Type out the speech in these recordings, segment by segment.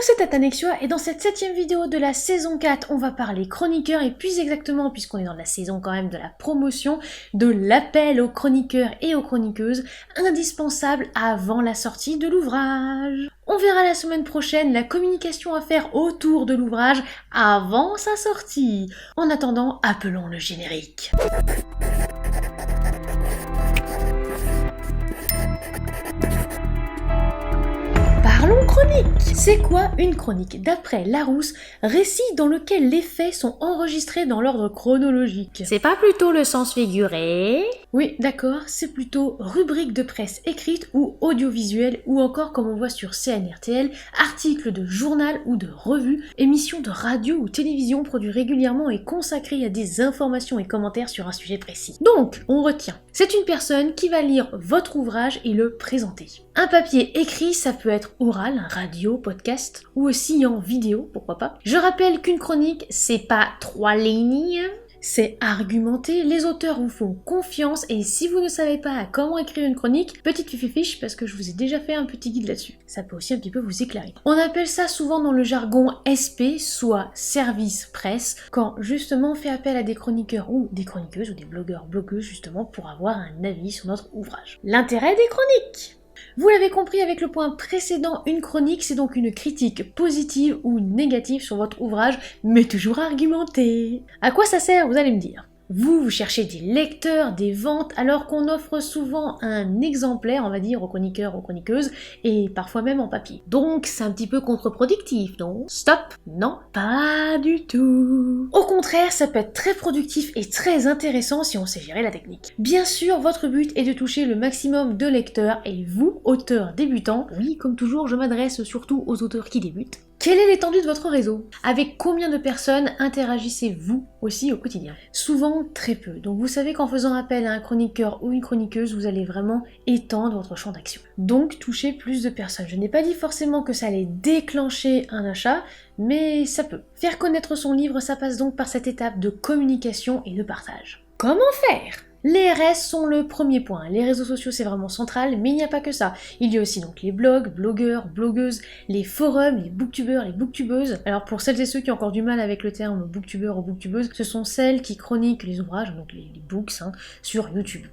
c'est Tatanexua et dans cette 7ème vidéo de la saison 4, on va parler chroniqueurs et plus exactement, puisqu'on est dans la saison quand même de la promotion, de l'appel aux chroniqueurs et aux chroniqueuses, indispensable avant la sortie de l'ouvrage. On verra la semaine prochaine la communication à faire autour de l'ouvrage avant sa sortie. En attendant, appelons le générique. Parlons chronique. C'est quoi une chronique? D'après Larousse, récit dans lequel les faits sont enregistrés dans l'ordre chronologique. C'est pas plutôt le sens figuré? Oui, d'accord, c'est plutôt rubrique de presse écrite ou audiovisuelle, ou encore comme on voit sur CNRTL, article de journal ou de revue, émission de radio ou télévision produit régulièrement et consacrée à des informations et commentaires sur un sujet précis. Donc, on retient, c'est une personne qui va lire votre ouvrage et le présenter. Un papier écrit, ça peut être oral, radio, podcast, ou aussi en vidéo, pourquoi pas. Je rappelle qu'une chronique, c'est pas 3 lignes, c'est argumenté, les auteurs vous font confiance et si vous ne savez pas comment écrire une chronique, petite fiche parce que je vous ai déjà fait un petit guide là-dessus. Ça peut aussi un petit peu vous éclairer. On appelle ça souvent dans le jargon SP, soit service presse, quand justement on fait appel à des chroniqueurs ou des chroniqueuses ou des blogueurs, blogueuses justement pour avoir un avis sur notre ouvrage. L'intérêt des chroniques! Vous l'avez compris avec le point précédent, une chronique c'est donc une critique positive ou négative sur votre ouvrage, mais toujours argumentée. À quoi ça sert, vous allez me dire? Vous cherchez des lecteurs, des ventes, alors qu'on offre souvent un exemplaire, on va dire, aux chroniqueurs, aux chroniqueuses, et parfois même en papier. Donc c'est un petit peu contre-productif, non? Stop! Non, pas du tout! Au contraire, ça peut être très productif et très intéressant si on sait gérer la technique. Bien sûr, votre but est de toucher le maximum de lecteurs, et vous, auteurs débutants, oui, comme toujours, je m'adresse surtout aux auteurs qui débutent. Quelle est l'étendue de votre réseau? Avec combien de personnes interagissez-vous aussi au quotidien? Souvent très peu, donc vous savez qu'en faisant appel à un chroniqueur ou une chroniqueuse, vous allez vraiment étendre votre champ d'action. Donc toucher plus de personnes. Je n'ai pas dit forcément que ça allait déclencher un achat, mais ça peut. Faire connaître son livre, ça passe donc par cette étape de communication et de partage. Comment faire? Les RS sont le premier point. Les réseaux sociaux c'est vraiment central, mais il n'y a pas que ça. Il y a aussi donc les blogs, blogueurs, blogueuses, les forums, les booktubeurs, les booktubeuses. Alors pour celles et ceux qui ont encore du mal avec le terme booktubeur ou booktubeuse, ce sont celles qui chroniquent les ouvrages, donc les books, sur YouTube.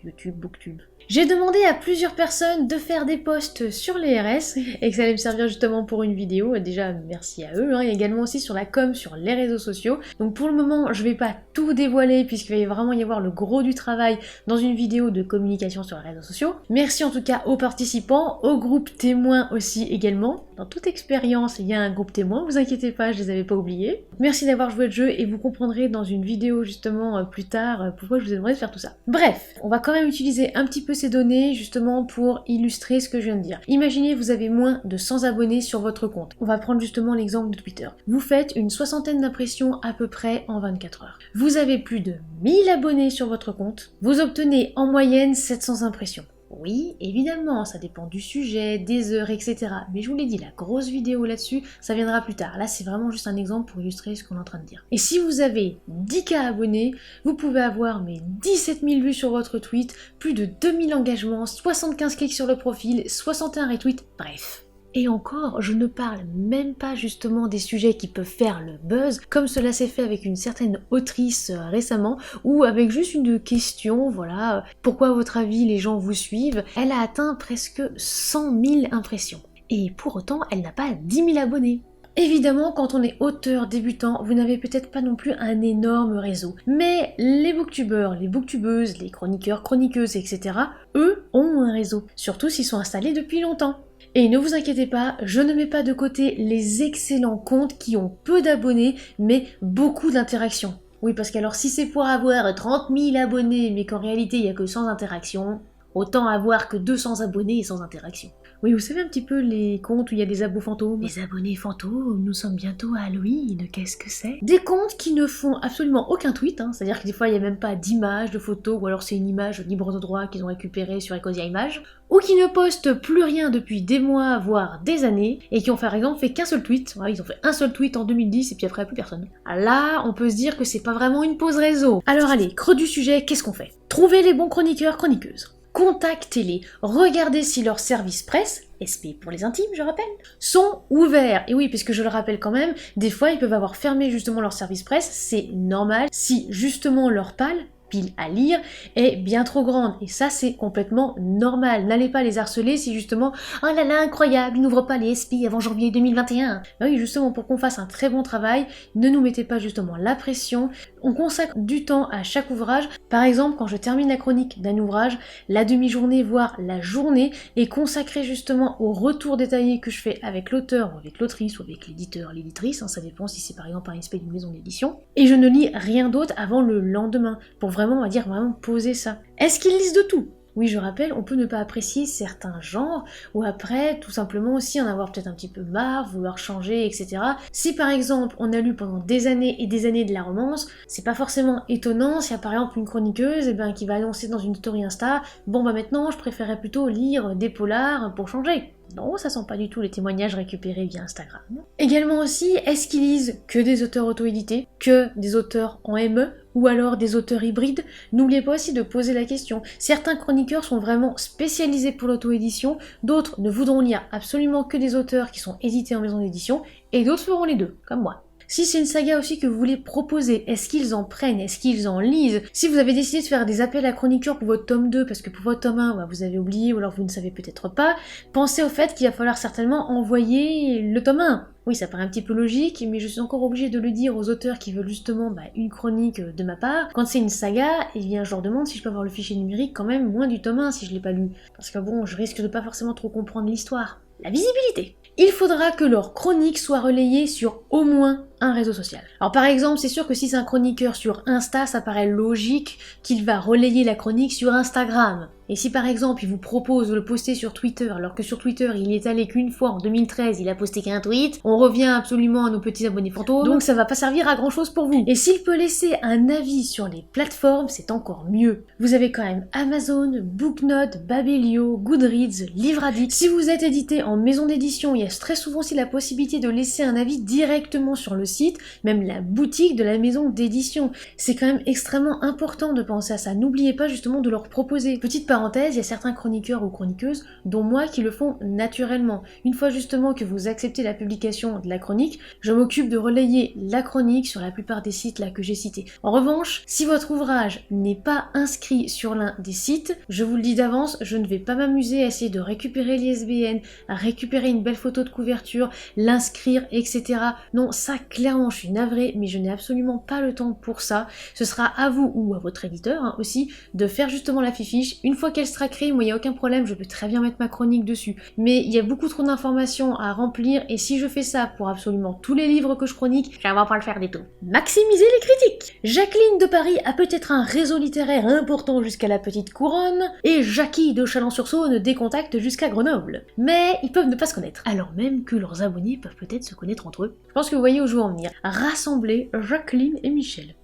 YouTube, booktube. J'ai demandé à plusieurs personnes de faire des posts sur les RS et que ça allait me servir justement pour une vidéo. Déjà, merci à eux. Et également aussi sur la com, sur les réseaux sociaux. Donc pour le moment, je vais pas tout dévoiler puisqu'il va vraiment y avoir le gros du travail dans une vidéo de communication sur les réseaux sociaux. Merci en tout cas aux participants, au groupe témoin aussi également. Dans toute expérience, il y a un groupe témoin, vous inquiétez pas, je les avais pas oubliés. Merci d'avoir joué le jeu et vous comprendrez dans une vidéo justement plus tard pourquoi je vous ai demandé de faire tout ça. Bref, on va quand même utiliser un petit peu ces données justement pour illustrer ce que je viens de dire. Imaginez vous avez moins de 100 abonnés sur votre compte. On va prendre justement l'exemple de Twitter. Vous faites une 60aine d'impressions à peu près en 24 heures. Vous avez plus de 1000 abonnés sur votre compte. Vous obtenez en moyenne 700 impressions. Oui, évidemment, ça dépend du sujet, des heures, etc. Mais je vous l'ai dit, la grosse vidéo là-dessus, ça viendra plus tard. Là, c'est vraiment juste un exemple pour illustrer ce qu'on est en train de dire. Et si vous avez 10K abonnés, vous pouvez avoir 17 000 vues sur votre tweet, plus de 2000 engagements, 75 clics sur le profil, 61 retweets, bref. Et encore, je ne parle même pas justement des sujets qui peuvent faire le buzz, comme cela s'est fait avec une certaine autrice récemment, ou avec juste une question, voilà, pourquoi à votre avis les gens vous suivent? Elle a atteint presque 100 000 impressions. Et pour autant, elle n'a pas 10 000 abonnés. Évidemment, quand on est auteur débutant, vous n'avez peut-être pas non plus un énorme réseau. Mais les booktubeurs, les booktubeuses, les chroniqueurs, chroniqueuses, etc., eux ont un réseau, surtout s'ils sont installés depuis longtemps. Et ne vous inquiétez pas, je ne mets pas de côté les excellents comptes qui ont peu d'abonnés, mais beaucoup d'interactions. Oui, parce qu'alors si c'est pour avoir 30 000 abonnés, mais qu'en réalité il n'y a que 100 interactions, autant avoir que 200 abonnés et sans interaction. Oui, vous savez un petit peu les comptes où il y a des abos fantômes? Les abonnés fantômes, nous sommes bientôt à Halloween, qu'est-ce que c'est? Des comptes qui ne font absolument aucun tweet, c'est-à-dire que des fois il n'y a même pas d'image, de photo, ou alors c'est une image libre de droit qu'ils ont récupérée sur Ecosia Images, ou qui ne postent plus rien depuis des mois, voire des années, et qui ont par exemple fait qu'un seul tweet. Ouais, ils ont fait un seul tweet en 2010 et puis après plus personne. Là, on peut se dire que c'est pas vraiment une pause réseau. Alors allez, creux du sujet, qu'est-ce qu'on fait? Trouver les bons chroniqueurs, chroniqueuses. contactez-les, regardez si leurs services presse, SP pour les intimes, je rappelle, sont ouverts. Et oui, puisque je le rappelle quand même, des fois ils peuvent avoir fermé justement leur service presse, c'est normal si justement leur pile à lire est bien trop grande. Et ça, c'est complètement normal. N'allez pas les harceler si justement, oh là là, incroyable, ils n'ouvrent pas les SP avant janvier 2021. Bah oui, justement, pour qu'on fasse un très bon travail, ne nous mettez pas justement la pression. On consacre du temps à chaque ouvrage. Par exemple, quand je termine la chronique d'un ouvrage, la demi-journée, voire la journée, est consacrée justement au retour détaillé que je fais avec l'auteur, ou avec l'autrice, ou avec l'éditeur, l'éditrice, ça dépend si c'est par exemple un SP d'une maison d'édition. Et je ne lis rien d'autre avant le lendemain, pour vraiment, on va dire, vraiment poser ça. Est-ce qu'ils lisent de tout ? Oui, je rappelle, on peut ne pas apprécier certains genres, ou après, tout simplement aussi en avoir peut-être un petit peu marre, vouloir changer, etc. Si par exemple, on a lu pendant des années et des années de la romance, c'est pas forcément étonnant s'il y a par exemple une chroniqueuse qui va annoncer dans une story Insta « Bon bah maintenant, je préférais plutôt lire des polars pour changer ». Non, ça sent pas du tout les témoignages récupérés via Instagram. Également aussi, est-ce qu'ils lisent que des auteurs auto-édités, que des auteurs en ME, ou alors des auteurs hybrides? N'oubliez pas aussi de poser la question. Certains chroniqueurs sont vraiment spécialisés pour l'auto-édition, d'autres ne voudront lire absolument que des auteurs qui sont édités en maison d'édition, et d'autres feront les deux, comme moi. Si c'est une saga aussi que vous voulez proposer, est-ce qu'ils en prennent, est-ce qu'ils en lisent? Si vous avez décidé de faire des appels à chroniqueurs pour votre tome 2, parce que pour votre tome 1, vous avez oublié, ou alors vous ne savez peut-être pas, pensez au fait qu'il va falloir certainement envoyer le tome 1. Oui, ça paraît un petit peu logique, mais je suis encore obligée de le dire aux auteurs qui veulent justement une chronique de ma part. Quand c'est une saga, eh bien je leur demande si je peux avoir le fichier numérique quand même moins du tome 1 si je l'ai pas lu. Parce que bon, je risque de pas forcément trop comprendre l'histoire. La visibilité. Il faudra que leur chronique soit relayée sur au moins un réseau social. Alors par exemple, c'est sûr que si c'est un chroniqueur sur Insta, ça paraît logique qu'il va relayer la chronique sur Instagram. Et si par exemple il vous propose de le poster sur Twitter, alors que sur Twitter il est allé qu'une fois en 2013, il a posté qu'un tweet, on revient absolument à nos petits abonnés fantômes, donc ça va pas servir à grand chose pour vous. Et s'il peut laisser un avis sur les plateformes, c'est encore mieux. Vous avez quand même Amazon, Booknote, Babelio, Goodreads, Livradix. Si vous êtes édité en maison d'édition, il y a très souvent aussi la possibilité de laisser un avis directement sur le site, même la boutique de la maison d'édition. C'est quand même extrêmement important de penser à ça. N'oubliez pas justement de leur proposer. Petite parenthèse, il y a certains chroniqueurs ou chroniqueuses, dont moi, qui le font naturellement. Une fois justement que vous acceptez la publication de la chronique, je m'occupe de relayer la chronique sur la plupart des sites là que j'ai cités. En revanche, si votre ouvrage n'est pas inscrit sur l'un des sites, je vous le dis d'avance, je ne vais pas m'amuser à essayer de récupérer l'ISBN, à récupérer une belle photo de couverture, l'inscrire, etc. Non, ça clairement, je suis navrée, mais je n'ai absolument pas le temps pour ça. Ce sera à vous ou à votre éditeur aussi de faire justement la fiche. Une fois qu'elle sera créée, moi il n'y a aucun problème, je peux très bien mettre ma chronique dessus. Mais il y a beaucoup trop d'informations à remplir et si je fais ça pour absolument tous les livres que je chronique, je vais pas le faire du tout. Maximiser les critiques. Jacqueline de Paris a peut-être un réseau littéraire important jusqu'à la Petite Couronne et Jackie de Chalon-sur-Saône décontacte jusqu'à Grenoble. Mais ils peuvent ne pas se connaître, alors même que leurs abonnés peuvent peut-être se connaître entre eux. Je pense que vous voyez où je veux en venir. Rassembler Jacqueline et Michel.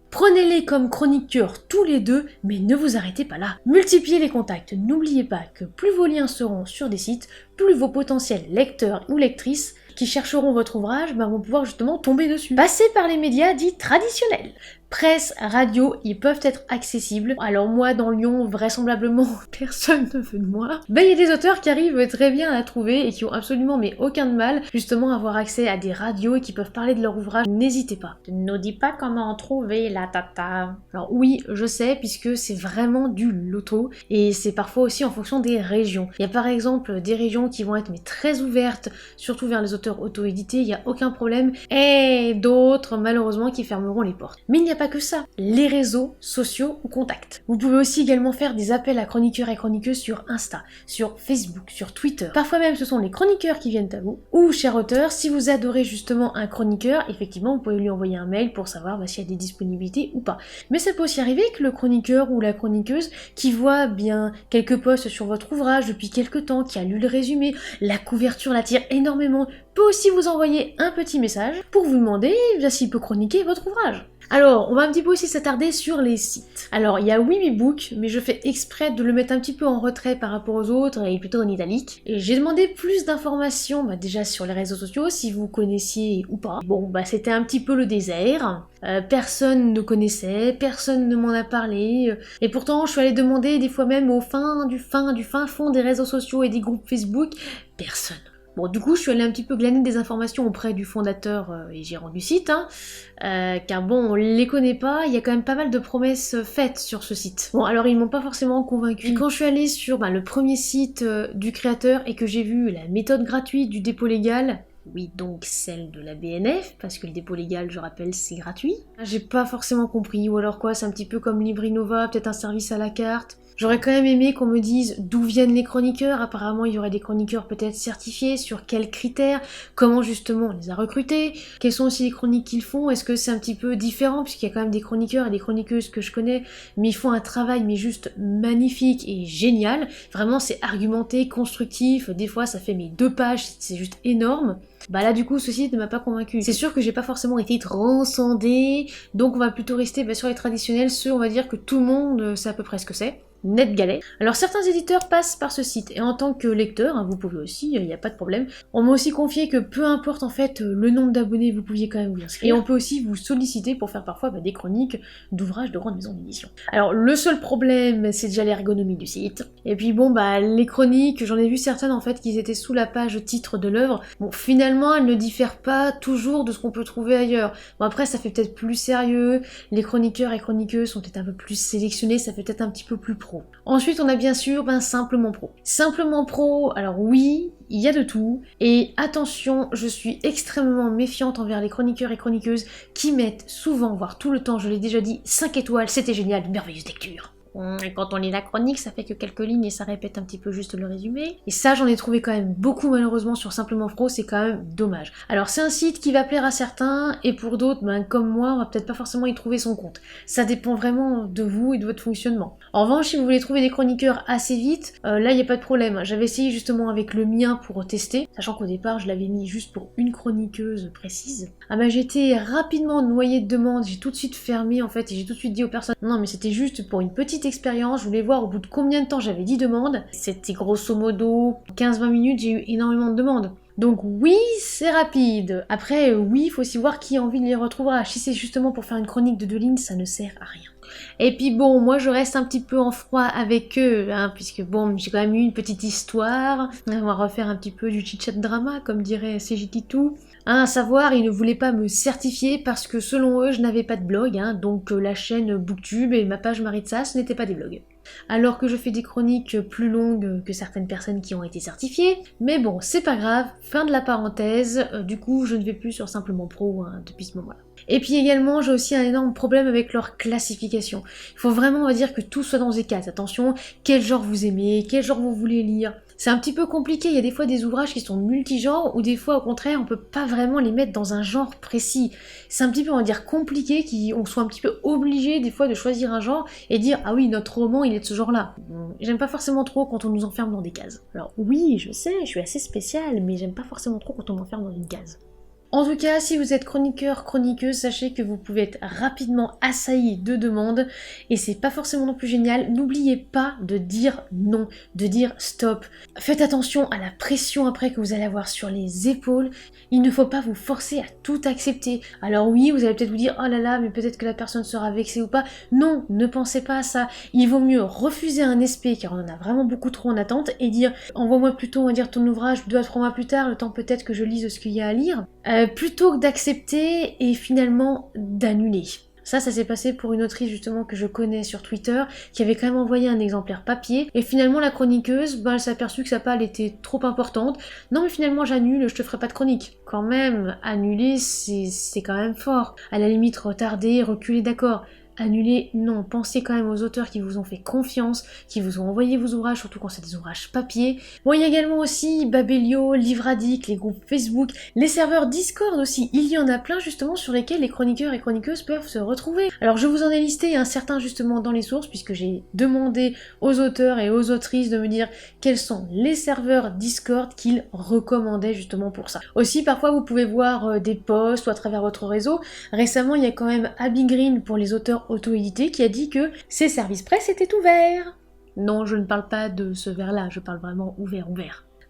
Prenez-les comme chroniqueurs tous les deux, mais ne vous arrêtez pas là. Multipliez les contacts. N'oubliez pas que plus vos liens seront sur des sites, plus vos potentiels lecteurs ou lectrices qui chercheront votre ouvrage vont pouvoir justement tomber dessus. Passez par les médias dits traditionnels. Presse, radio, ils peuvent être accessibles. Alors moi, dans Lyon, vraisemblablement, personne ne veut de moi. Il y a des auteurs qui arrivent très bien à trouver et qui ont absolument aucun de mal justement à avoir accès à des radios et qui peuvent parler de leur ouvrage. N'hésitez pas. Ne nous dis pas comment en trouver la tata. Alors oui, je sais, puisque c'est vraiment du loto et c'est parfois aussi en fonction des régions. Il y a par exemple des régions qui vont être très ouvertes, surtout vers les auteurs auto-édités, il n'y a aucun problème, et d'autres malheureusement qui fermeront les portes. Mais il n'y a pas que ça, les réseaux sociaux ou contacts. Vous pouvez aussi également faire des appels à chroniqueurs et chroniqueuses sur Insta, sur Facebook, sur Twitter. Parfois même ce sont les chroniqueurs qui viennent à vous. Ou, cher auteur, si vous adorez justement un chroniqueur, effectivement vous pouvez lui envoyer un mail pour savoir s'il y a des disponibilités ou pas. Mais ça peut aussi arriver que le chroniqueur ou la chroniqueuse qui voit bien quelques posts sur votre ouvrage depuis quelques temps, qui a lu le résumé, la couverture l'attire énormément, peut aussi vous envoyer un petit message pour vous demander s'il peut chroniquer votre ouvrage. Alors, on va un petit peu aussi s'attarder sur les sites. Alors, il y a Wibibook, mais je fais exprès de le mettre un petit peu en retrait par rapport aux autres et plutôt en italique. Et j'ai demandé plus d'informations, déjà sur les réseaux sociaux, si vous connaissiez ou pas. Bon, c'était un petit peu le désert. Personne ne connaissait, personne ne m'en a parlé. Et pourtant, je suis allée demander des fois même au fin fond des réseaux sociaux et des groupes Facebook. Personne. Bon, du coup, je suis allée un petit peu glaner des informations auprès du fondateur et gérant du site, car bon, on les connaît pas, il y a quand même pas mal de promesses faites sur ce site. Bon, alors ils m'ont pas forcément convaincue. Puis quand je suis allée sur le premier site du créateur et que j'ai vu la méthode gratuite du dépôt légal, oui, donc celle de la BNF, parce que le dépôt légal, je rappelle, c'est gratuit. J'ai pas forcément compris, ou alors quoi, c'est un petit peu comme LibriNova, peut-être un service à la carte. J'aurais quand même aimé qu'on me dise d'où viennent les chroniqueurs, apparemment il y aurait des chroniqueurs peut-être certifiés, sur quels critères, comment justement on les a recrutés, quelles sont aussi les chroniques qu'ils font, est-ce que c'est un petit peu différent, puisqu'il y a quand même des chroniqueurs et des chroniqueuses que je connais, mais ils font un travail mais juste magnifique et génial, vraiment c'est argumenté, constructif, des fois ça fait 2 pages, c'est juste énorme. Là du coup ce site ne m'a pas convaincu. C'est sûr que j'ai pas forcément été transcendée, donc on va plutôt rester sur les traditionnels, ceux on va dire que tout le monde sait à peu près ce que c'est. NetGalley. Alors certains éditeurs passent par ce site, et en tant que lecteur, vous pouvez aussi, il n'y a pas de problème. On m'a aussi confié que peu importe en fait le nombre d'abonnés, vous pouviez quand même vous inscrire, et on peut aussi vous solliciter pour faire parfois des chroniques d'ouvrages de grandes maisons d'édition. Alors le seul problème, c'est déjà l'ergonomie du site, et puis les chroniques, j'en ai vu certaines en fait qui étaient sous la page titre de l'œuvre. Bon, finalement, elles ne diffèrent pas toujours de ce qu'on peut trouver ailleurs. Bon après, ça fait peut-être plus sérieux, les chroniqueurs et chroniqueuses sont peut-être un peu plus sélectionnés, ça fait peut-être un petit peu plus pro. Ensuite, on a bien sûr Simplement Pro. Simplement Pro, alors oui, il y a de tout, et attention, je suis extrêmement méfiante envers les chroniqueurs et chroniqueuses qui mettent souvent, voire tout le temps, je l'ai déjà dit, 5 étoiles, c'était génial, une merveilleuse lecture. Et quand on lit la chronique, ça fait que quelques lignes et ça répète un petit peu juste le résumé. Et ça, j'en ai trouvé quand même beaucoup malheureusement sur Simplement Pro, c'est quand même dommage. Alors c'est un site qui va plaire à certains, et pour d'autres, comme moi, on va peut-être pas forcément y trouver son compte. Ça dépend vraiment de vous et de votre fonctionnement. En revanche, si vous voulez trouver des chroniqueurs assez vite, là il n'y a pas de problème. J'avais essayé justement avec le mien pour tester, sachant qu'au départ, je l'avais mis juste pour une chroniqueuse précise. J'ai été rapidement noyée de demandes, j'ai tout de suite fermé en fait, et j'ai tout de suite dit aux personnes, non mais c'était juste pour une petite expérience, je voulais voir au bout de combien de temps j'avais 10 demandes. C'était grosso modo 15-20 minutes, j'ai eu énormément de demandes. Donc oui, c'est rapide. Après, oui, il faut aussi voir qui a envie de les retrouvera. Si c'est justement pour faire une chronique de 2 lignes, ça ne sert à rien. Et puis moi je reste un petit peu en froid avec eux, puisque j'ai quand même eu une petite histoire. On va refaire un petit peu du chit-chat drama, comme dirait CJT2. À savoir, ils ne voulaient pas me certifier parce que selon eux, je n'avais pas de blog, donc la chaîne Booktube et ma page Maritza, ce n'étaient pas des blogs. Alors que je fais des chroniques plus longues que certaines personnes qui ont été certifiées, mais bon, c'est pas grave, fin de la parenthèse, du coup je ne vais plus sur Simplement Pro depuis ce moment-là. Et puis également, j'ai aussi un énorme problème avec leur classification. Il faut vraiment, on va dire, que tout soit dans des cases. Attention, quel genre vous aimez, quel genre vous voulez lire. C'est un petit peu compliqué, il y a des fois des ouvrages qui sont multigenres, ou des fois au contraire, on peut pas vraiment les mettre dans un genre précis. C'est un petit peu, on va dire, compliqué, qu'on soit un petit peu obligé des fois de choisir un genre et dire « Ah oui, notre roman, il est de ce genre-là ». J'aime pas forcément trop quand on nous enferme dans des cases. Alors oui, je sais, je suis assez spéciale, mais j'aime pas forcément trop quand on m'enferme dans une case. En tout cas, si vous êtes chroniqueur, chroniqueuse, sachez que vous pouvez être rapidement assailli de demandes et c'est pas forcément non plus génial. N'oubliez pas de dire non, de dire stop. Faites attention à la pression après que vous allez avoir sur les épaules. Il ne faut pas vous forcer à tout accepter. Alors oui, vous allez peut-être vous dire oh là là, mais peut-être que la personne sera vexée ou pas. Non, ne pensez pas à ça. Il vaut mieux refuser un SP car on en a vraiment beaucoup trop en attente et dire envoie-moi plutôt, on va dire, ton ouvrage 2 à 3 mois plus tard, le temps peut-être que je lise ce qu'il y a à lire. Plutôt que d'accepter et finalement d'annuler. Ça s'est passé pour une autrice justement que je connais sur Twitter, qui avait quand même envoyé un exemplaire papier, et finalement la chroniqueuse, elle s'est aperçue que sa palle était trop importante. Non mais finalement j'annule, je te ferai pas de chronique. Quand même, annuler c'est quand même fort. À la limite retarder, reculer d'accord. annuler, non, pensez quand même aux auteurs qui vous ont fait confiance, qui vous ont envoyé vos ouvrages, surtout quand c'est des ouvrages papier. Bon, il y a également aussi Babelio, Livradic, les groupes Facebook, les serveurs Discord aussi, il y en a plein justement sur lesquels les chroniqueurs et chroniqueuses peuvent se retrouver. Alors je vous en ai listé un certain justement dans les sources, puisque j'ai demandé aux auteurs et aux autrices de me dire quels sont les serveurs Discord qu'ils recommandaient justement pour ça. Aussi, parfois vous pouvez voir des posts ou à travers votre réseau. Récemment, il y a quand même Abby Green pour les auteurs auto-édités qui a dit que ses services presse étaient ouverts. Non, je ne parle pas de ce verre-là, je parle vraiment ouvert.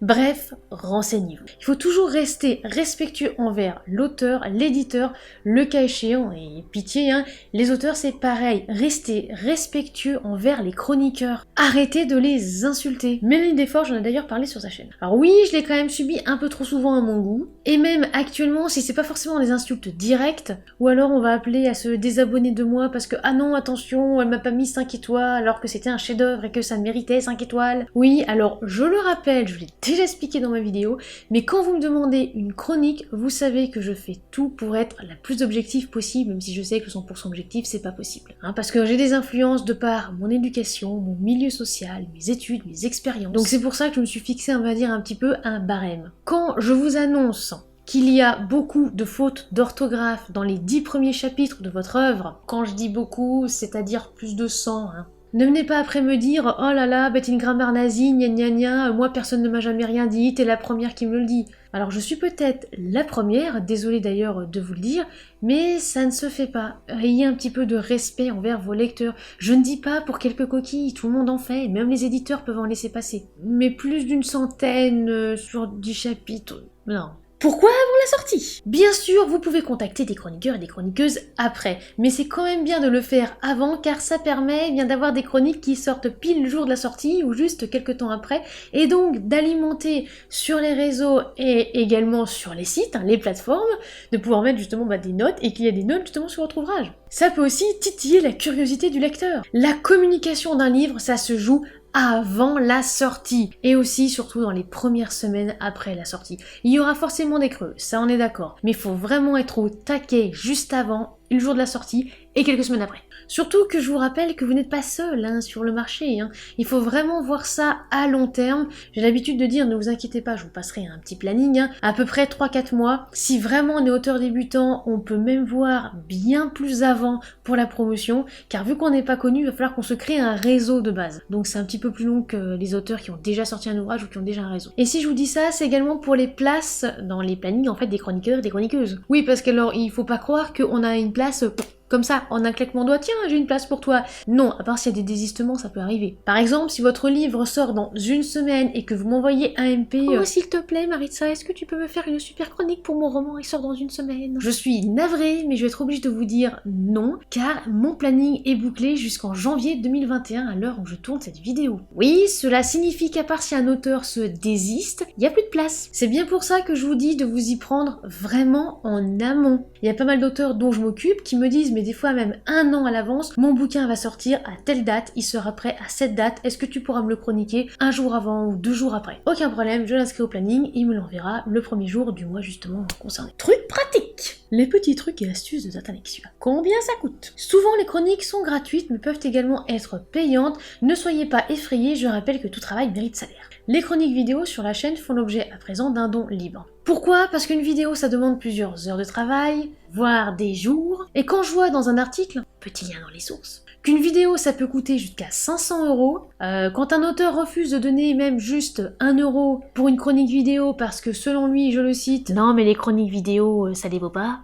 Bref, renseignez-vous. Il faut toujours rester respectueux envers l'auteur, l'éditeur, le cas échéant, et pitié, hein, les auteurs c'est pareil, restez respectueux envers les chroniqueurs. Arrêtez de les insulter. Mélanie Desforges, j'en ai d'ailleurs parlé sur sa chaîne. Alors oui, je l'ai quand même subi un peu trop souvent à mon goût, et même actuellement, si c'est pas forcément des insultes directes, ou alors on va appeler à se désabonner de moi parce que ah non, attention, elle m'a pas mis 5 étoiles alors que c'était un chef-d'œuvre et que ça méritait 5 étoiles. Oui, alors je le rappelle, je l'ai déjà expliqué dans ma vidéo, mais quand vous me demandez une chronique, vous savez que je fais tout pour être la plus objective possible, même si je sais que 100% objectif, c'est pas possible. Hein, parce que j'ai des influences de par mon éducation, mon milieu social, mes études, mes expériences. Donc c'est pour ça que je me suis fixé, on va dire, un petit peu un barème. Quand je vous annonce qu'il y a beaucoup de fautes d'orthographe dans les 10 premiers chapitres de votre œuvre, quand je dis beaucoup, c'est-à-dire plus de 100, hein. Ne venez pas après me dire « Oh là là, bah t'es une grammaire nazie, gna gna gna, moi personne ne m'a jamais rien dit, t'es la première qui me le dit. » Alors je suis peut-être la première, désolée d'ailleurs de vous le dire, mais ça ne se fait pas. Ayez un petit peu de respect envers vos lecteurs. Je ne dis pas pour quelques coquilles, tout le monde en fait, même les éditeurs peuvent en laisser passer. Mais plus d'une centaine sur 10 chapitres, non. Pourquoi avant la sortie? Bien sûr, vous pouvez contacter des chroniqueurs et des chroniqueuses après, mais c'est quand même bien de le faire avant car ça permet bien d'avoir des chroniques qui sortent pile le jour de la sortie ou juste quelques temps après, et donc d'alimenter sur les réseaux et également sur les sites, hein, les plateformes, de pouvoir mettre justement des notes et qu'il y ait des notes justement sur votre ouvrage. Ça peut aussi titiller la curiosité du lecteur. La communication d'un livre, ça se joue avant la sortie et aussi surtout dans les premières semaines après la sortie. Il y aura forcément des creux, ça on est d'accord, mais il faut vraiment être au taquet juste avant, le jour de la sortie et quelques semaines après. Surtout que je vous rappelle que vous n'êtes pas seul hein, sur le marché, hein. Il faut vraiment voir ça à long terme. J'ai l'habitude de dire, ne vous inquiétez pas, je vous passerai un petit planning, hein, à peu près 3-4 mois. Si vraiment on est auteur débutant, on peut même voir bien plus avant pour la promotion, car vu qu'on n'est pas connu, il va falloir qu'on se crée un réseau de base. Donc c'est un petit peu plus long que les auteurs qui ont déjà sorti un ouvrage ou qui ont déjà un réseau. Et si je vous dis ça, c'est également pour les places dans les plannings en fait des chroniqueurs et des chroniqueuses. Oui, parce qu'alors il faut pas croire qu'on a une place comme ça, en un claquement de doigts, tiens, j'ai une place pour toi. Non, à part s'il y a des désistements, ça peut arriver. Par exemple, si votre livre sort dans une semaine et que vous m'envoyez un MP... Oh, s'il te plaît, Maritza, est-ce que tu peux me faire une super chronique pour mon roman, il sort dans une semaine? Je suis navrée, mais je vais être obligée de vous dire non, car mon planning est bouclé jusqu'en janvier 2021, à l'heure où je tourne cette vidéo. Oui, cela signifie qu'à part si un auteur se désiste, il n'y a plus de place. C'est bien pour ça que je vous dis de vous y prendre vraiment en amont. Il y a pas mal d'auteurs dont je m'occupe qui me disent, mais des fois même un an à l'avance, mon bouquin va sortir à telle date, il sera prêt à cette date, est-ce que tu pourras me le chroniquer un jour avant ou 2 jours après? Aucun problème, je l'inscris au planning, il me l'enverra le premier jour du mois justement concerné. Truc pratique! Les petits trucs et astuces de Datanexia. Combien ça coûte? Souvent les chroniques sont gratuites mais peuvent également être payantes, ne soyez pas effrayés, je rappelle que tout travail mérite salaire. Les chroniques vidéo sur la chaîne font l'objet à présent d'un don libre. Pourquoi? Parce qu'une vidéo ça demande plusieurs heures de travail, voire des jours, et quand je vois dans un article, petit lien dans les sources, qu'une vidéo ça peut coûter jusqu'à 500 €, quand un auteur refuse de donner même juste 1 € pour une chronique vidéo parce que selon lui, je le cite, non mais les chroniques vidéo ça les vaut pas,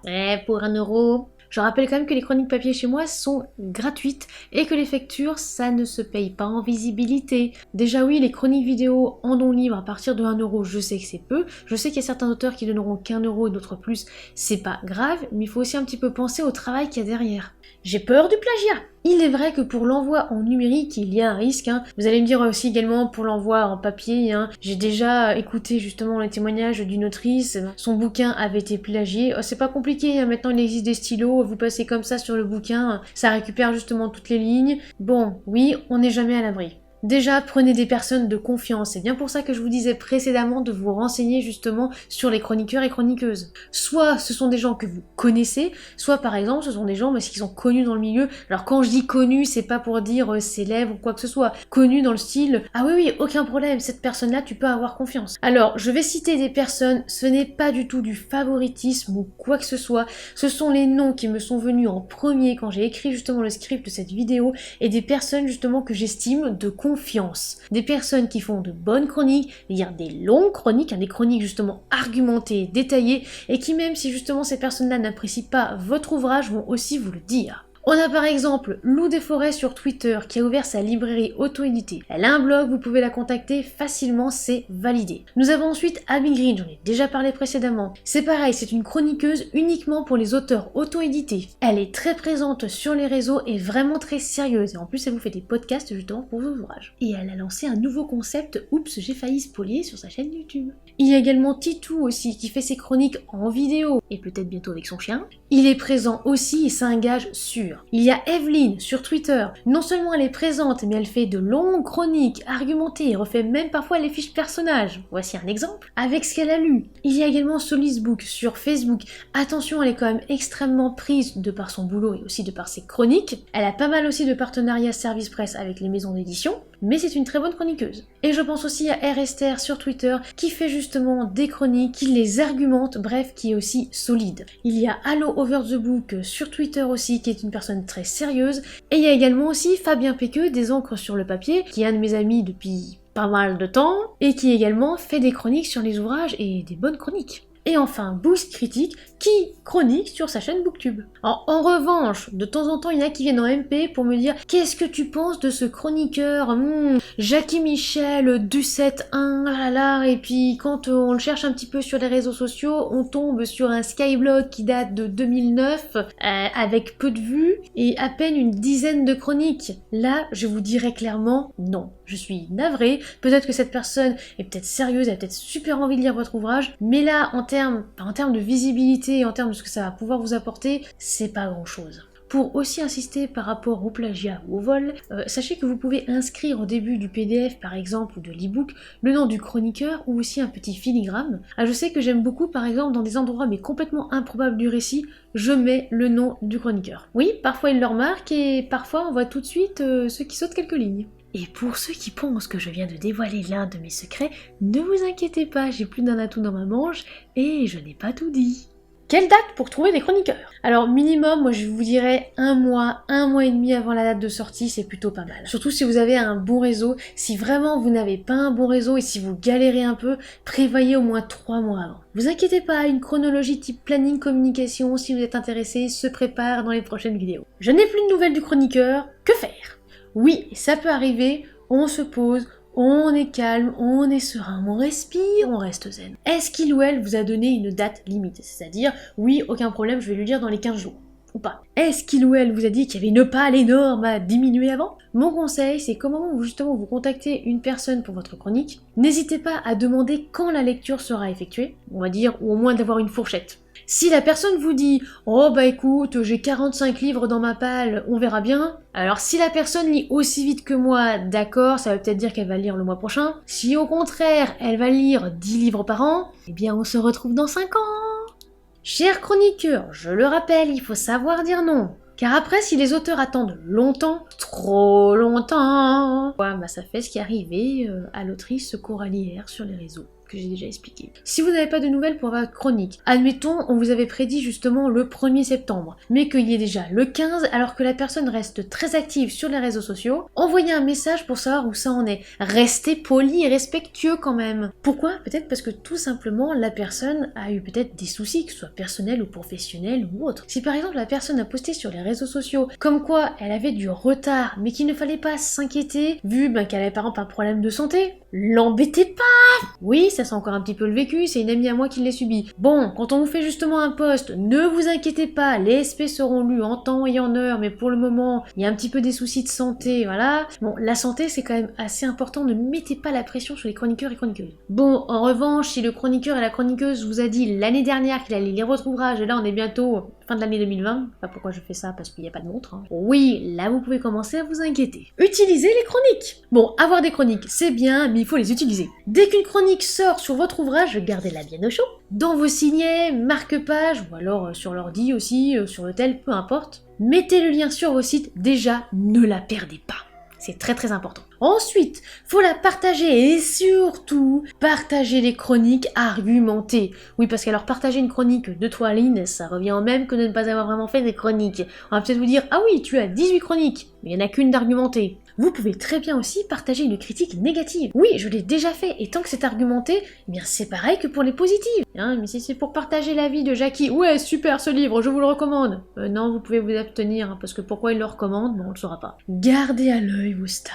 pour 1 €. Je rappelle quand même que les chroniques papier chez moi sont gratuites et que les factures, ça ne se paye pas en visibilité. Déjà oui, les chroniques vidéo en don libre à partir de 1 €, je sais que c'est peu. Je sais qu'il y a certains auteurs qui donneront qu'1 € et d'autres plus. C'est pas grave, mais il faut aussi un petit peu penser au travail qu'il y a derrière. J'ai peur du plagiat. Il est vrai que pour l'envoi en numérique, il y a un risque. Hein. Vous allez me dire aussi également pour l'envoi en papier. Hein. J'ai déjà écouté justement les témoignages d'une autrice. Son bouquin avait été plagié. Oh, c'est pas compliqué. Hein. Maintenant, il existe des stylos. Vous passez comme ça sur le bouquin. Ça récupère justement toutes les lignes. Bon, oui, on n'est jamais à l'abri. Déjà, prenez des personnes de confiance. C'est bien pour ça que je vous disais précédemment de vous renseigner justement sur les chroniqueurs et chroniqueuses. Soit ce sont des gens que vous connaissez, soit par exemple ce sont des gens qui sont connus dans le milieu. Alors quand je dis connus, c'est pas pour dire célèbre ou quoi que ce soit. Connus dans le style « Ah oui, aucun problème, cette personne-là, tu peux avoir confiance ». Alors, je vais citer des personnes, ce n'est pas du tout du favoritisme ou quoi que ce soit. Ce sont les noms qui me sont venus en premier quand j'ai écrit justement le script de cette vidéo et des personnes justement que j'estime de confiance. Des personnes qui font de bonnes chroniques, lire des longues chroniques, des chroniques justement argumentées, détaillées et qui même si justement ces personnes-là n'apprécient pas votre ouvrage vont aussi vous le dire. On a par exemple Lou Desforêts sur Twitter qui a ouvert sa librairie auto-éditée. Elle a un blog, vous pouvez la contacter facilement, c'est validé. Nous avons ensuite Abby Green, j'en ai déjà parlé précédemment. C'est pareil, c'est une chroniqueuse uniquement pour les auteurs auto-édités. Elle est très présente sur les réseaux et vraiment très sérieuse. Et en plus, elle vous fait des podcasts justement pour vos ouvrages. Et elle a lancé un nouveau concept, oups, j'ai failli spolier sur sa chaîne YouTube. Il y a également Titou aussi qui fait ses chroniques en vidéo et peut-être bientôt avec son chien. Il est présent aussi et c'est un gage sûr. Il y a Evelyne sur Twitter. Non seulement elle est présente, mais elle fait de longues chroniques argumentées et refait même parfois les fiches personnages. Voici un exemple. Avec ce qu'elle a lu. Il y a également Solisbook sur Facebook. Attention, elle est quand même extrêmement prise de par son boulot et aussi de par ses chroniques. Elle a pas mal aussi de partenariats service presse avec les maisons d'édition, mais c'est une très bonne chroniqueuse. Et je pense aussi à R. Esther sur Twitter qui fait justement des chroniques, qui les argumente, bref, qui est aussi solide. Il y a Allo Over the Book sur Twitter aussi, qui est une personne très sérieuse. Et il y a également aussi Fabien Péqueux des Encres sur le papier, qui est un de mes amis depuis pas mal de temps, et qui également fait des chroniques sur les ouvrages et des bonnes chroniques. Et enfin, Boost Critique, qui chronique sur sa chaîne Booktube. Alors, en revanche, de temps en temps, il y en a qui viennent en MP pour me dire « Qu'est-ce que tu penses de ce chroniqueur Jackie Michel, Ducette 1, ah là là », et puis quand on le cherche un petit peu sur les réseaux sociaux, on tombe sur un Skyblog qui date de 2009, avec peu de vues, et à peine une dizaine de chroniques. Là, je vous dirais clairement non. Je suis navrée, peut-être que cette personne est peut-être sérieuse, elle a peut-être super envie de lire votre ouvrage, mais là, en termes de visibilité et en termes de ce que ça va pouvoir vous apporter, c'est pas grand-chose. Pour aussi insister par rapport au plagiat ou au vol, sachez que vous pouvez inscrire au début du PDF par exemple ou de l'e-book le nom du chroniqueur ou aussi un petit filigrane. Je sais que j'aime beaucoup par exemple dans des endroits mais complètement improbables du récit, je mets le nom du chroniqueur. Oui, parfois il le remarque et parfois on voit tout de suite ceux qui sautent quelques lignes. Et pour ceux qui pensent que je viens de dévoiler l'un de mes secrets, ne vous inquiétez pas, j'ai plus d'un atout dans ma manche et je n'ai pas tout dit. Quelle date pour trouver des chroniqueurs? Alors minimum, moi je vous dirais un mois et demi avant la date de sortie, c'est plutôt pas mal. Surtout si vous avez un bon réseau. Si vraiment vous n'avez pas un bon réseau et si vous galérez un peu, prévoyez au moins 3 mois avant. Vous inquiétez pas, une chronologie type planning communication, si vous êtes intéressé, se prépare dans les prochaines vidéos. Je n'ai plus de nouvelles du chroniqueur, que faire? Oui, ça peut arriver, on se pose, on est calme, on est serein, on respire, on reste zen. Est-ce qu'il ou elle vous a donné une date limite? C'est-à-dire, oui, aucun problème, je vais lui lire dans les 15 jours. Ou pas. Est-ce qu'il ou elle vous a dit qu'il y avait une palle énorme à diminuer avant? Mon conseil, c'est qu'au moment où justement vous contactez une personne pour votre chronique, n'hésitez pas à demander quand la lecture sera effectuée, on va dire, ou au moins d'avoir une fourchette. Si la personne vous dit « Oh bah écoute, j'ai 45 livres dans ma palle, on verra bien », alors si la personne lit aussi vite que moi, d'accord, ça veut peut-être dire qu'elle va lire le mois prochain. Si au contraire, elle va lire 10 livres par an, eh bien on se retrouve dans 5 ans. Chers chroniqueurs, je le rappelle, il faut savoir dire non. Car après, si les auteurs attendent longtemps, trop longtemps, bah ça fait ce qui est arrivé à l'autrice Coralie R sur les réseaux, que j'ai déjà expliqué. Si vous n'avez pas de nouvelles pour votre chronique, admettons, on vous avait prédit justement le 1er septembre, mais qu'il y ait déjà le 15 alors que la personne reste très active sur les réseaux sociaux, envoyez un message pour savoir où ça en est. Restez poli et respectueux quand même. Pourquoi? Peut-être parce que tout simplement la personne a eu peut-être des soucis, que ce soit personnels ou professionnels ou autres. Si par exemple la personne a posté sur les réseaux sociaux comme quoi elle avait du retard, mais qu'il ne fallait pas s'inquiéter, vu qu'elle avait par exemple un problème de santé, l'embêtez pas! Oui, ça sent encore un petit peu le vécu, c'est une amie à moi qui l'a subi. Bon, quand on vous fait justement un post, ne vous inquiétez pas, les SP seront lus en temps et en heure, mais pour le moment, il y a un petit peu des soucis de santé, voilà. Bon, la santé c'est quand même assez important, ne mettez pas la pression sur les chroniqueurs et chroniqueuses. Bon, en revanche, si le chroniqueur et la chroniqueuse vous a dit l'année dernière qu'il allait lire votre ouvrage, et là on est bientôt fin de l'année 2020. Pas pourquoi je fais ça, parce qu'il n'y a pas de montre. Hein. Oui, là vous pouvez commencer à vous inquiéter. Utilisez les chroniques. Bon, avoir des chroniques, c'est bien, mais il faut les utiliser. Dès qu'une chronique sort sur votre ouvrage, gardez-la bien au chaud. Dans vos signets, marque-pages, ou alors sur l'ordi aussi, sur le tel, peu importe. Mettez le lien sur vos sites, déjà, ne la perdez pas. C'est très très important. Ensuite, faut la partager et surtout, partager les chroniques argumentées. Oui, parce qu'alors partager une chronique de 3 lignes, ça revient au même que de ne pas avoir vraiment fait des chroniques. On va peut-être vous dire, ah oui, tu as 18 chroniques, mais il n'y en a qu'une d'argumentée. Vous pouvez très bien aussi partager une critique négative. Oui, je l'ai déjà fait, et tant que c'est argumenté, eh bien c'est pareil que pour les positives. Hein, mais si c'est pour partager l'avis de Jackie, ouais, super ce livre, je vous le recommande. Non, vous pouvez vous abstenir, hein, parce que pourquoi il le recommande, bon, on le saura pas. Gardez à l'œil vos stats.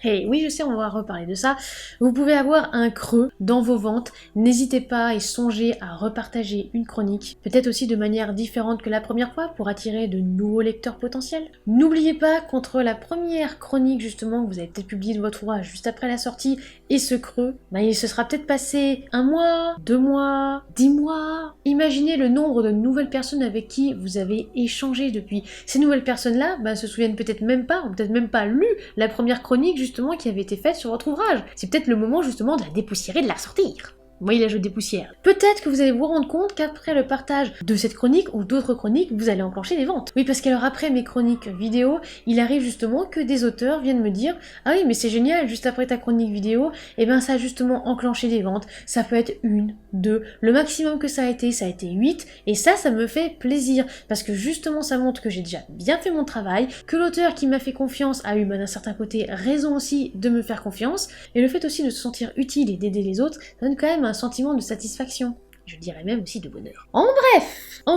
Hey, oui, je sais, on va reparler de ça. Vous pouvez avoir un creux dans vos ventes. N'hésitez pas et songez à repartager une chronique, peut-être aussi de manière différente que la première fois pour attirer de nouveaux lecteurs potentiels. N'oubliez pas qu'entre la première chronique justement que vous avez peut-être publiée de votre ouvrage juste après la sortie et ce creux, il se sera peut-être passé 1 mois, 2 mois, 10 mois. Imaginez le nombre de nouvelles personnes avec qui vous avez échangé depuis. Ces nouvelles personnes-là se souviennent peut-être même pas, ont peut-être même pas lu la première chronique justement qui avait été faite sur votre ouvrage. C'est peut-être le moment justement de la dépoussiérer, de la ressortir. Moi, il a joué des poussières. Peut-être que vous allez vous rendre compte qu'après le partage de cette chronique ou d'autres chroniques, vous allez enclencher des ventes. Oui, parce qu'alors après mes chroniques vidéo, il arrive justement que des auteurs viennent me dire « Ah oui, mais c'est génial, juste après ta chronique vidéo, ça a justement enclenché des ventes. Ça peut être 1, 2, le maximum que ça a été 8, et ça me fait plaisir. Parce que justement, ça montre que j'ai déjà bien fait mon travail, que l'auteur qui m'a fait confiance a eu d'un certain côté raison aussi de me faire confiance, et le fait aussi de se sentir utile et d'aider les autres, ça donne quand même un sentiment de satisfaction. Je dirais même aussi de bonheur. En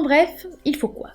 bref, il faut quoi ?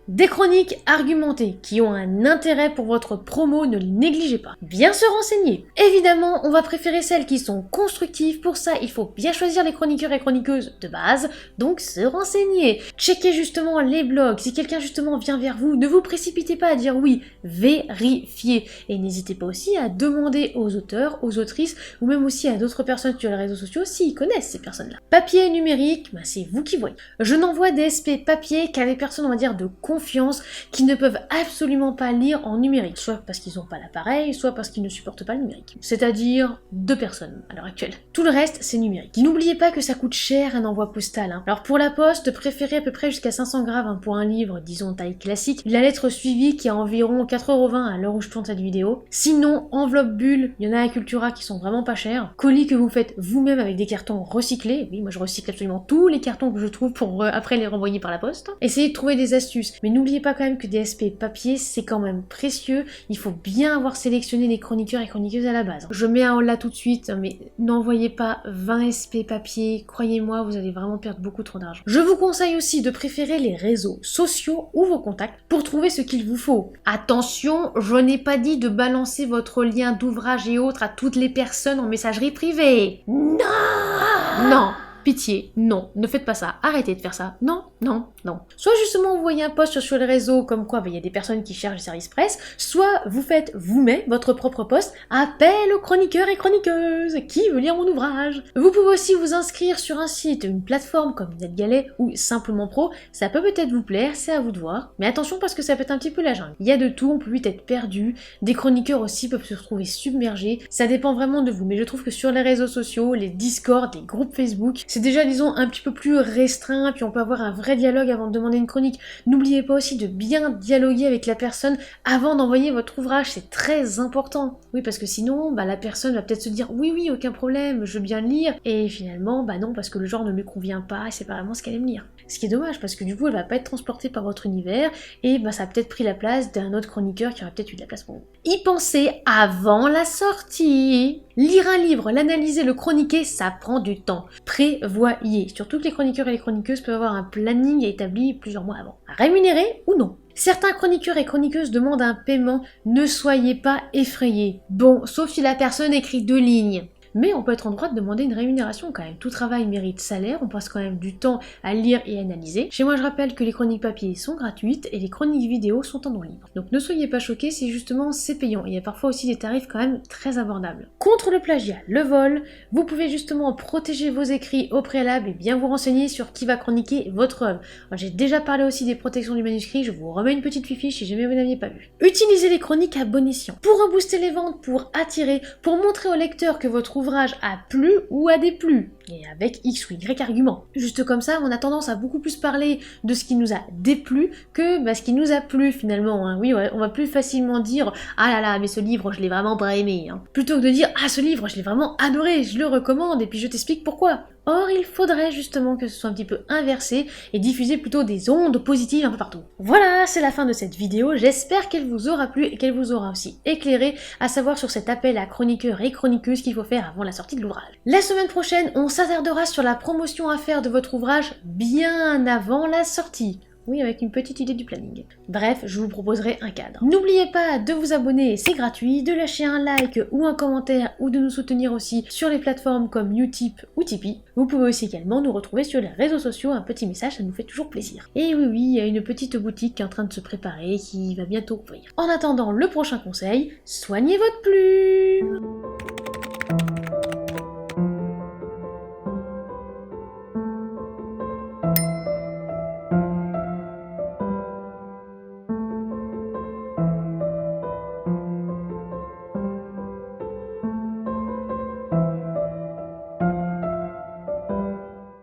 Des chroniques argumentées qui ont un intérêt pour votre promo, ne les négligez pas. Bien se renseigner. Évidemment, on va préférer celles qui sont constructives. Pour ça, il faut bien choisir les chroniqueurs et chroniqueuses de base, donc se renseigner. Checkez justement les blogs. Si quelqu'un justement vient vers vous, ne vous précipitez pas à dire oui, vérifiez. Et n'hésitez pas aussi à demander aux auteurs, aux autrices, ou même aussi à d'autres personnes sur les réseaux sociaux s'ils connaissent ces personnes-là. Papier et numérique, c'est vous qui voyez. Je n'envoie des SP papier qu'à des personnes, on va dire, de confiance qui ne peuvent absolument pas lire en numérique, soit parce qu'ils n'ont pas l'appareil, soit parce qu'ils ne supportent pas le numérique. C'est-à-dire 2 personnes à l'heure actuelle. Tout le reste, c'est numérique. N'oubliez pas que ça coûte cher un envoi postal. Alors pour la poste, préférez à peu près jusqu'à 500 grammes pour un livre, disons taille classique. La lettre suivie qui est environ 4,20€ à l'heure où je tourne cette vidéo. Sinon, enveloppe bulle, il y en a à Cultura qui sont vraiment pas chers. Colis que vous faites vous-même avec des cartons recyclés. Oui, moi je recycle absolument tous les cartons que je trouve pour après les renvoyer par la poste. Essayez de trouver des astuces. Mais n'oubliez pas quand même que des SP papier, c'est quand même précieux. Il faut bien avoir sélectionné les chroniqueurs et chroniqueuses à la base. Je mets un là tout de suite, mais n'envoyez pas 20 SP papier. Croyez-moi, vous allez vraiment perdre beaucoup trop d'argent. Je vous conseille aussi de préférer les réseaux sociaux ou vos contacts pour trouver ce qu'il vous faut. Attention, je n'ai pas dit de balancer votre lien d'ouvrage et autres à toutes les personnes en messagerie privée. Non. Pitié, non, ne faites pas ça, arrêtez de faire ça, non. Soit justement vous voyez un post sur les réseaux comme quoi il y a des personnes qui cherchent le service presse, soit vous faites vous-même votre propre post, appel aux chroniqueurs et chroniqueuses, qui veut lire mon ouvrage. Vous pouvez aussi vous inscrire sur un site, une plateforme comme NetGalley ou Simplement Pro, ça peut peut-être vous plaire, c'est à vous de voir, mais attention parce que ça peut être un petit peu la jungle. Il y a de tout, on peut vite être perdu, des chroniqueurs aussi peuvent se retrouver submergés, ça dépend vraiment de vous, mais je trouve que sur les réseaux sociaux, les Discord, les groupes Facebook, c'est déjà disons un petit peu plus restreint, puis on peut avoir un vrai dialogue avant de demander une chronique. N'oubliez pas aussi de bien dialoguer avec la personne avant d'envoyer votre ouvrage, c'est très important. Oui, parce que sinon, la personne va peut-être se dire oui, aucun problème, je veux bien le lire, et finalement, non, parce que le genre ne lui convient pas, et c'est pas vraiment ce qu'elle aime lire. Ce qui est dommage, parce que du coup, elle va pas être transportée par votre univers, et ça a peut-être pris la place d'un autre chroniqueur qui aurait peut-être eu de la place pour vous. Y pensez avant la sortie. Lire un livre, l'analyser, le chroniquer, ça prend du temps. Prévoyez. Surtout que les chroniqueurs et les chroniqueuses peuvent avoir un planning établi plusieurs mois avant. Rémunéré ou non. Certains chroniqueurs et chroniqueuses demandent un paiement, ne soyez pas effrayés. Bon, sauf si la personne écrit 2 lignes. mais on peut être en droit de demander une rémunération quand même. Tout travail mérite salaire, on passe quand même du temps à lire et analyser. Chez moi je rappelle que les chroniques papier sont gratuites et les chroniques vidéo sont en don libre. Donc ne soyez pas choqués si justement c'est payant, il y a parfois aussi des tarifs quand même très abordables. Contre le plagiat, le vol, vous pouvez justement protéger vos écrits au préalable et bien vous renseigner sur qui va chroniquer votre œuvre. J'ai déjà parlé aussi des protections du manuscrit, je vous remets une petite fiche si jamais vous n'aviez pas vu. Utilisez les chroniques à bon escient. Pour rebooster les ventes, pour attirer, pour montrer au lecteur que votre ouvrage a plu ou a déplu. Et avec X ou Y argument. Juste comme ça, on a tendance à beaucoup plus parler de ce qui nous a déplu que ce qui nous a plu finalement. Hein. Oui, ouais, on va plus facilement dire « Ah là là, mais ce livre, je l'ai vraiment pas aimé. Hein. » Plutôt que de dire « Ah, ce livre, je l'ai vraiment adoré, je le recommande et puis je t'explique pourquoi. » Or, il faudrait justement que ce soit un petit peu inversé et diffuser plutôt des ondes positives un peu partout. Voilà, c'est la fin de cette vidéo. J'espère qu'elle vous aura plu et qu'elle vous aura aussi éclairé à savoir sur cet appel à chroniqueurs et chroniqueuses qu'il faut faire avant la sortie de l'ouvrage. La semaine prochaine, on s'attardera sur la promotion à faire de votre ouvrage bien avant la sortie. Oui, avec une petite idée du planning. Bref, je vous proposerai un cadre. N'oubliez pas de vous abonner, c'est gratuit, de lâcher un like ou un commentaire ou de nous soutenir aussi sur les plateformes comme Utip ou Tipeee. Vous pouvez aussi également nous retrouver sur les réseaux sociaux, un petit message, ça nous fait toujours plaisir. Et oui, il y a une petite boutique qui est en train de se préparer, qui va bientôt ouvrir. En attendant le prochain conseil, soignez votre plume!